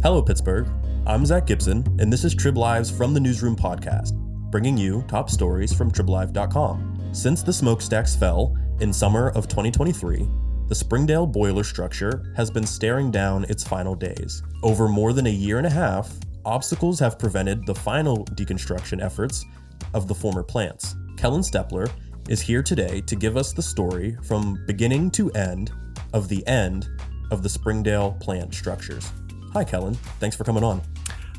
Hello, Pittsburgh. I'm Zac Gibson, and this is Trib Lives from the Newsroom podcast, bringing you top stories from TribLive.com. Since the smokestacks fell in summer of 2023, the Springdale boiler structure has been staring down its final days. Over more than a year and a half, obstacles have prevented the final deconstruction efforts of the former plants. Kellen Stepler is here today to give us the story from beginning to end of the Springdale plant structures. Hi, Kellen. Thanks for coming on.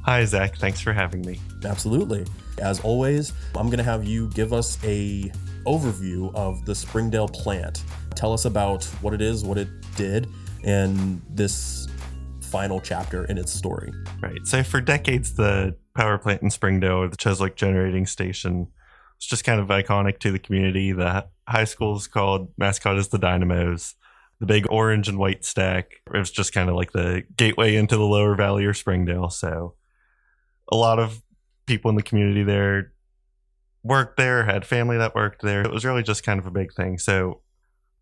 Hi, Zach. Thanks for having me. Absolutely. As always, I'm going to have you give us a overview of the Springdale plant. Tell us about what it is, what it did, and this final chapter in its story. Right. So for decades, the power plant in Springdale, or the Cheswick Generating Station, was just kind of iconic to the community. The high school's mascot is the Dynamos. The big orange and white stack, it was just kind of like the gateway into the lower valley or Springdale. So a lot of people in the community there worked there, had family that worked there. It was really just kind of a big thing. So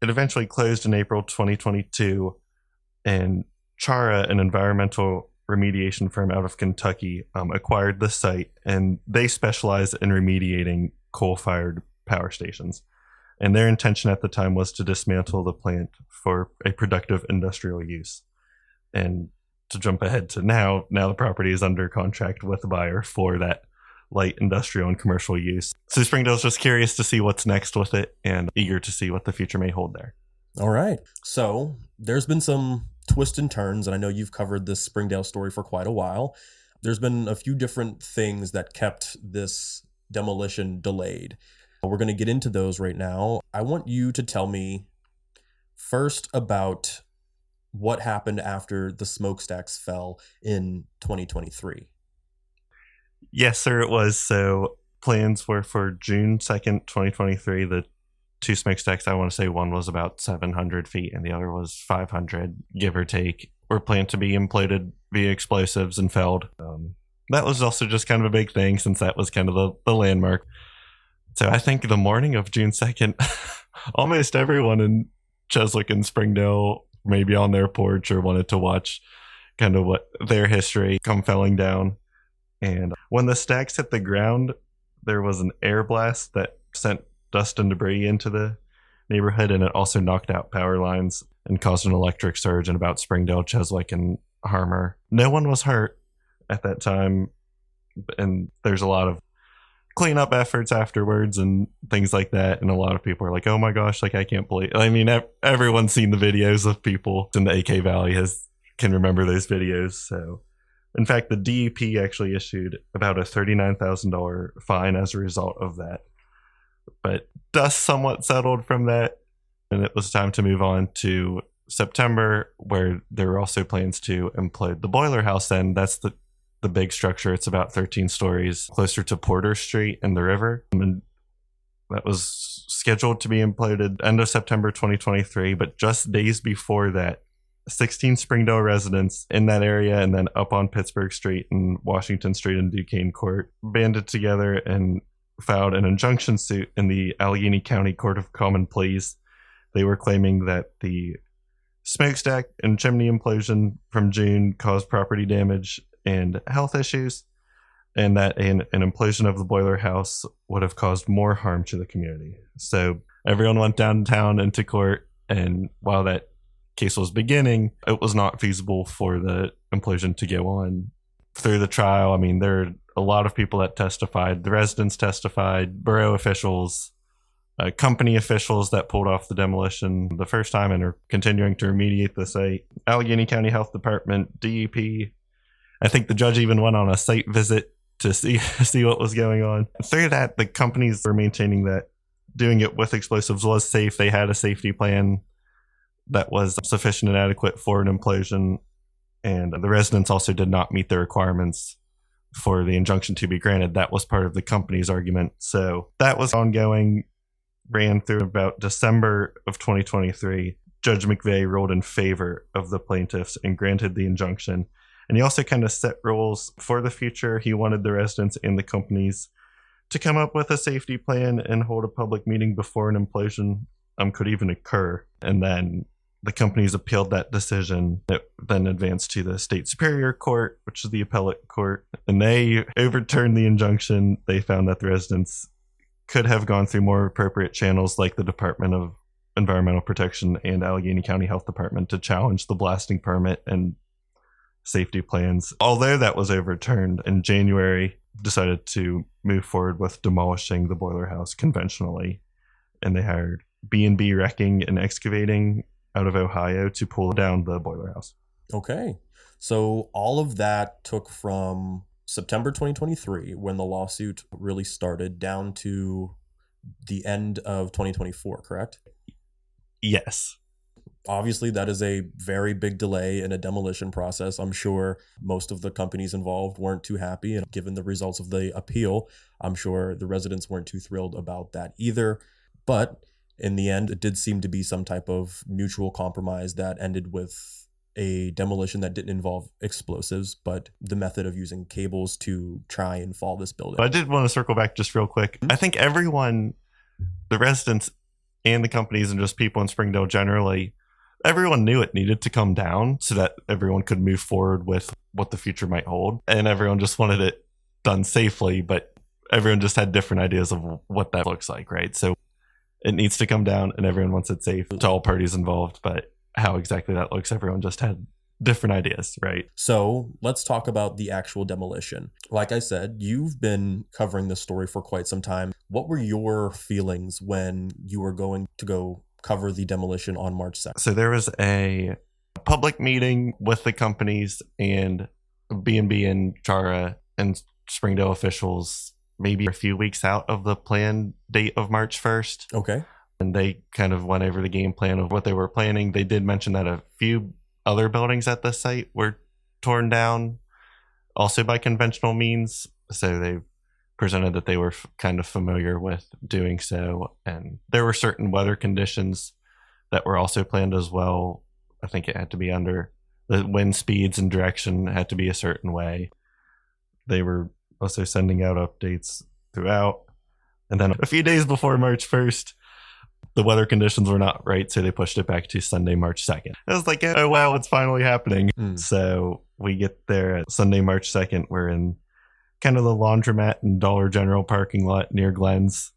it eventually closed in April 2022, and Chara, an environmental remediation firm out of Kentucky, acquired the site, and they specialize in remediating coal-fired power stations. And their intention at the time was to dismantle the plant for a productive industrial use. And to jump ahead to now the property is under contract with the buyer for that light industrial and commercial use. So Springdale's just curious to see what's next with it and eager to see what the future may hold there. All right. So there's been some twists and turns, and I know you've covered this Springdale story for quite a while. There's been a few different things that kept this demolition delayed. We're going to get into those right now. I want you to tell me first about what happened after the smokestacks fell in 2023. Yes, sir, it was. So plans were for June 2nd, 2023. The two smokestacks, I want to say one was about 700 feet and the other was 500, give or take, were planned to be imploded via explosives and felled. That was also just kind of a big thing since that was kind of the landmark. So I think the morning of June 2nd, almost everyone in Cheswick and Springdale maybe on their porch or wanted to watch kind of what their history come falling down. And when the stacks hit the ground, there was an air blast that sent dust and debris into the neighborhood, and it also knocked out power lines and caused an electric surge in about Springdale, Cheswick, and Harmer. No one was hurt at that time, and there's a lot of cleanup efforts afterwards and things like that, and a lot of people are like, oh my gosh, like I can't believe. I mean, everyone's seen the videos of people in the AK Valley can remember those videos. So in fact, the DEP actually issued about a $39,000 fine as a result of that, but dust somewhat settled from that, and it was time to move on to September, where there were also plans to implode the boiler house. And that's the big structure. It's about 13 stories closer to Porter Street and the river. And that was scheduled to be imploded end of September 2023. But just days before that, 16 Springdale residents in that area and then up on Pittsburgh Street and Washington Street and Duquesne Court banded together and filed an injunction suit in the Allegheny County Court of Common Pleas. They were claiming that the smokestack and chimney implosion from June caused property damage and health issues, and that an implosion of the boiler house would have caused more harm to the community. So everyone went downtown into court, and while that case was beginning, it was not feasible for the implosion to go on through the trial. I mean, there are a lot of people that testified. The residents testified, borough officials, company officials that pulled off the demolition the first time and are continuing to remediate the site, Allegheny County Health Department, DEP. I think the judge even went on a site visit to see what was going on. Through that, the companies were maintaining that doing it with explosives was safe. They had a safety plan that was sufficient and adequate for an implosion, and the residents also did not meet the requirements for the injunction to be granted. That was part of the company's argument. So that was ongoing, ran through about December of 2023. Judge McVeigh ruled in favor of the plaintiffs and granted the injunction. And he also kind of set rules for the future. He wanted the residents and the companies to come up with a safety plan and hold a public meeting before an implosion could even occur. And then the companies appealed that decision. It then advanced to the state superior court, which is the appellate court, and they overturned the injunction. They found that the residents could have gone through more appropriate channels like the Department of Environmental Protection and Allegheny County Health Department to challenge the blasting permit and safety plans. Although that was overturned, in January decided to move forward with demolishing the boiler house conventionally, and they hired B&B Wrecking and Excavating out of Ohio to pull down the boiler house. Okay. So all of that took from September 2023, when the lawsuit really started, down to the end of 2024, correct? Yes. Obviously, that is a very big delay in a demolition process. I'm sure most of the companies involved weren't too happy. And given the results of the appeal, I'm sure the residents weren't too thrilled about that either. But in the end, it did seem to be some type of mutual compromise that ended with a demolition that didn't involve explosives, but the method of using cables to try and fall this building. I did want to circle back just real quick. I think everyone, the residents and the companies and just people in Springdale generally, everyone knew it needed to come down so that everyone could move forward with what the future might hold. And everyone just wanted it done safely, but everyone just had different ideas of what that looks like, right? So it needs to come down and everyone wants it safe to all parties involved, but how exactly that looks, everyone just had different ideas, right? So let's talk about the actual demolition. Like I said, you've been covering this story for quite some time. What were your feelings when you were going to go cover the demolition on March 2nd? So there was a public meeting with the companies and B&B and Chara and Springdale officials maybe a few weeks out of the planned date of March 1st. Okay. And they kind of went over the game plan of what they were planning. They did mention that a few other buildings at the site were torn down also by conventional means. So they presented that they were kind of familiar with doing so. And there were certain weather conditions that were also planned as well. I think it had to be under the wind speeds and direction had to be a certain way. They were also sending out updates throughout. And then a few days before March 1st, the weather conditions were not right, so they pushed it back to Sunday, March 2nd. I was like, oh, wow, it's finally happening. So we get there at Sunday, March 2nd. We're in kind of the laundromat and Dollar General parking lot near Glenn's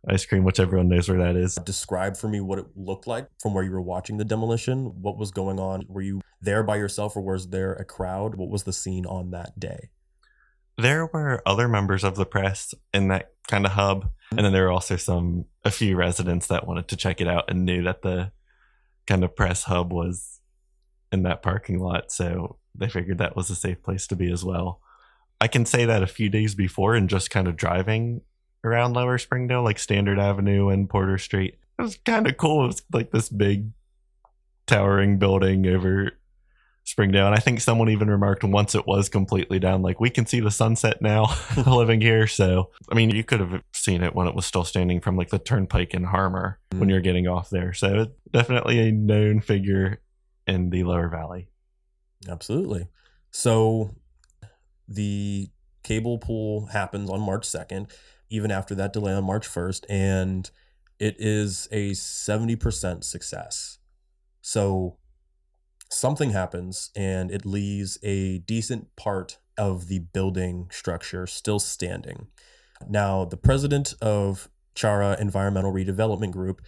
Ice Cream, which everyone knows where that is. Describe for me what it looked like from where you were watching the demolition. What was going on? Were you there by yourself or was there a crowd? What was the scene on that day? There were other members of the press in that kind of hub. And then there were also a few residents that wanted to check it out and knew that the kind of press hub was in that parking lot. So they figured that was a safe place to be as well. I can say that a few days before and just kind of driving around Lower Springdale, like Standard Avenue and Porter Street, it was kind of cool. It was like this big towering building over Springdale. And I think someone even remarked once it was completely down, like, we can see the sunset now living here. So, I mean, you could have seen it when it was still standing from like the Turnpike in Harmer when you're getting off there. So definitely a known figure in the Lower Valley. Absolutely. So the cable pull happens on March 2nd, even after that delay on March 1st, and it is a 70% success. So something happens and it leaves a decent part of the building structure still standing. Now, the president of Chara Environmental Redevelopment Group,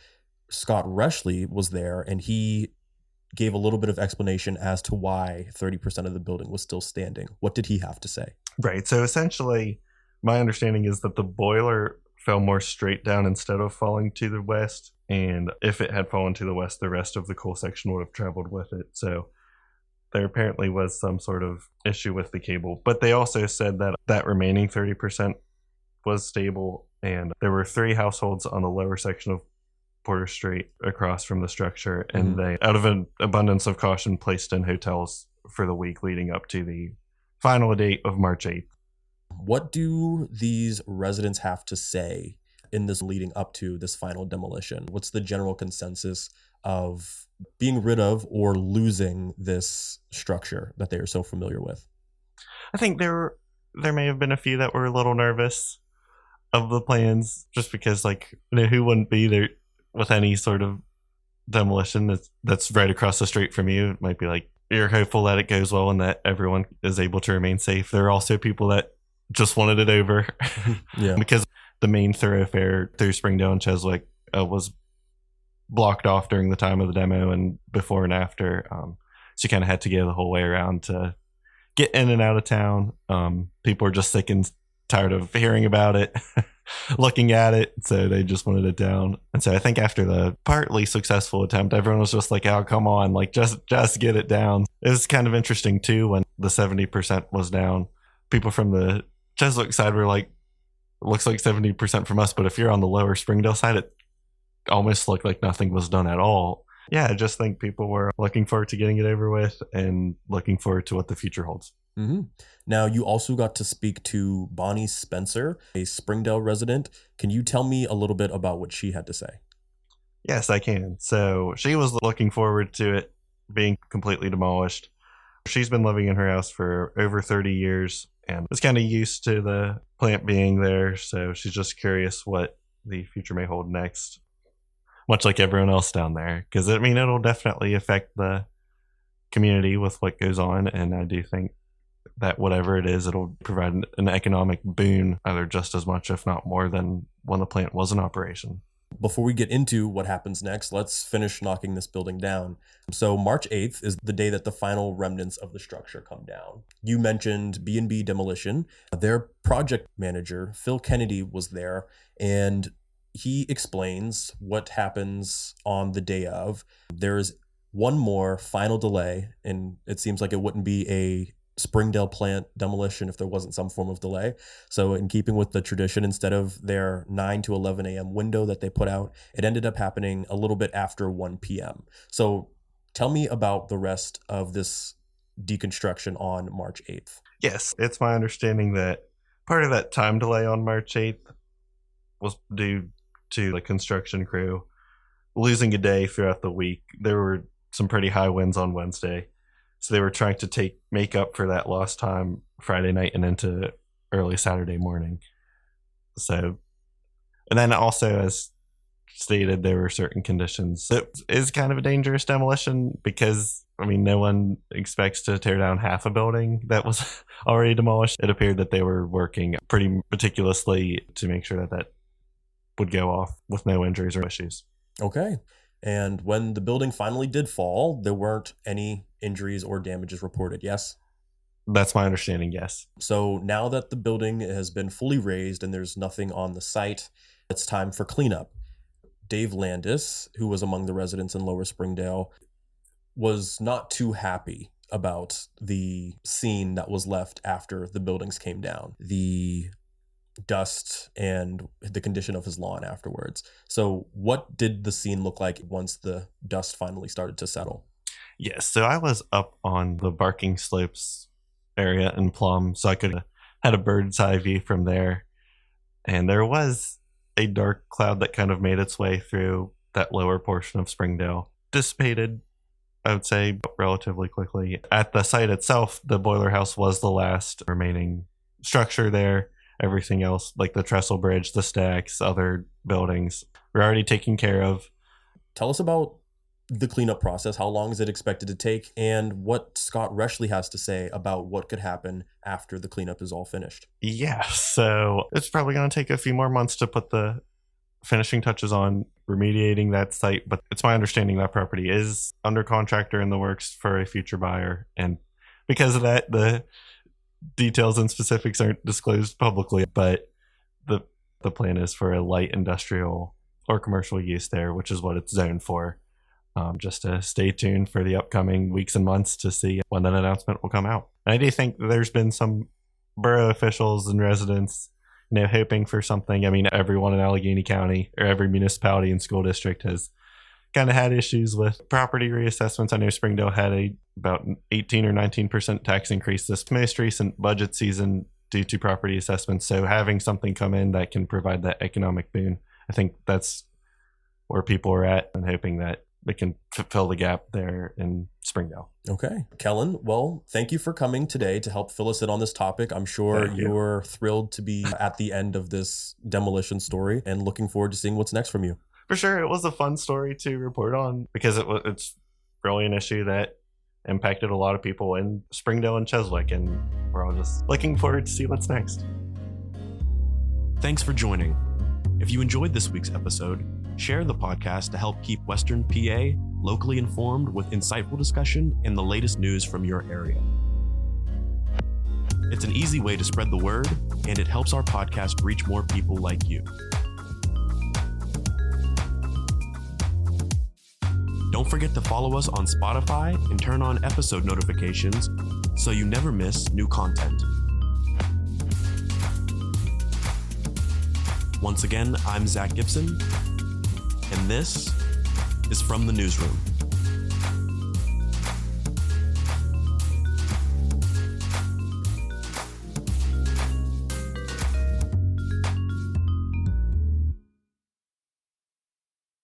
Scott Reshley, was there, and he gave a little bit of explanation as to why 30% of the building was still standing. What did he have to say? Right. So essentially, my understanding is that the boiler fell more straight down instead of falling to the west. And if it had fallen to the west, the rest of the coal section would have traveled with it. So there apparently was some sort of issue with the cable. But they also said that that remaining 30% was stable. And there were 3 households on the lower section of Porter Street across from the structure. And they, out of an abundance of caution, placed in hotels for the week leading up to the final date of March 8th. What do these residents have to say in this leading up to this final demolition? What's the general consensus of being rid of or losing this structure that they are so familiar with? I think there may have been a few that were a little nervous of the plans, just because, like, who wouldn't be there with any sort of Demolition that's right across the street from you. It might be like you're hopeful that it goes well and that everyone is able to remain safe. There are also people that just wanted it over. Yeah. Because the main thoroughfare through Springdale and Cheswick was blocked off during the time of the demo and before and after. So you kind of had to go the whole way around to get in and out of town. People were just sick and tired of hearing about it, looking at it, so they just wanted it down. And so I think after the partly successful attempt, everyone was just like, oh, come on, like just get it down. It was kind of interesting too when the 70% was down. People from the Cheswick side were like, looks like 70% from us, but if you're on the lower Springdale side, it almost looked like nothing was done at all. Yeah, I just think people were looking forward to getting it over with and looking forward to what the future holds. Mm-hmm. Now, you also got to speak to Bonnie Spencer, a Springdale resident. Can you tell me a little bit about what she had to say? Yes, I can. So she was looking forward to it being completely demolished. She's been living in her house for over 30 years and is kind of used to the plant being there. So she's just curious what the future may hold next, much like everyone else down there. Because, I mean, it'll definitely affect the community with what goes on. And I do think that whatever it is, it'll provide an economic boon, either just as much, if not more, than when the plant was in operation. Before we get into what happens next, let's finish knocking this building down. So March 8th is the day that the final remnants of the structure come down. You mentioned B&B Demolition. Their project manager, Phil Kennedy, was there, and he explains what happens on the day of. There is one more final delay, and it seems like it wouldn't be a Springdale plant demolition if there wasn't some form of delay. So in keeping with the tradition, instead of their 9 to 11 a.m. window that they put out, it ended up happening a little bit after 1 p.m. So tell me about the rest of this deconstruction on March 8th. Yes, it's my understanding that part of that time delay on March 8th was due to the construction crew losing a day throughout the week. There were some pretty high winds on Wednesday. So they were trying to make up for that lost time Friday night and into early Saturday morning. So, and then also, as stated, there were certain conditions. It is kind of a dangerous demolition because, I mean, no one expects to tear down half a building that was already demolished. It appeared that they were working pretty meticulously to make sure that would go off with no injuries or issues. Okay. And when the building finally did fall, there weren't any injuries or damages reported, yes? That's my understanding, yes. So now that the building has been fully razed and there's nothing on the site, it's time for cleanup. Dave Landis, who was among the residents in Lower Springdale, was not too happy about the scene that was left after the buildings came down. The dust and the condition of his lawn afterwards. So what did the scene look like once the dust finally started to settle? Yes, so I was up on the Barking Slopes area in Plum, so I could have had a bird's eye view from there. And there was a dark cloud that kind of made its way through that lower portion of Springdale. Dissipated, I would say, relatively quickly. At the site itself, the boiler house was the last remaining structure there. Everything else, like the trestle bridge, the stacks, other buildings, were already taken care of. Tell us about the cleanup process. How long is it expected to take? And what Scott Reshley has to say about what could happen after the cleanup is all finished. Yeah, so it's probably going to take a few more months to put the finishing touches on remediating that site. But it's my understanding that property is under contract or in the works for a future buyer. And because of that, the details and specifics aren't disclosed publicly, but the plan is for a light industrial or commercial use there, which is what it's zoned for. Just to stay tuned for the upcoming weeks and months to see when that announcement will come out. And I do think there's been some borough officials and residents, hoping for something. I mean, everyone in Allegheny County or every municipality and school district has kind of had issues with property reassessments. I know Springdale had about 18 or 19% tax increase this most recent budget season due to property assessments. So having something come in that can provide that economic boon, I think that's where people are at and hoping that they can fill the gap there in Springdale. Okay. Kellen, well, thank you for coming today to help fill us in on this topic. I'm sure you're thrilled to be at the end of this demolition story and looking forward to seeing what's next from you. For sure, it was a fun story to report on because it's really an issue that impacted a lot of people in Springdale and Cheswick, and we're all just looking forward to see what's next. Thanks for joining. If you enjoyed this week's episode, share the podcast to help keep Western PA locally informed with insightful discussion and the latest news from your area. It's an easy way to spread the word, and it helps our podcast reach more people like you. Don't forget to follow us on Spotify and turn on episode notifications so you never miss new content. Once again, I'm Zac Gibson, and this is From the Newsroom.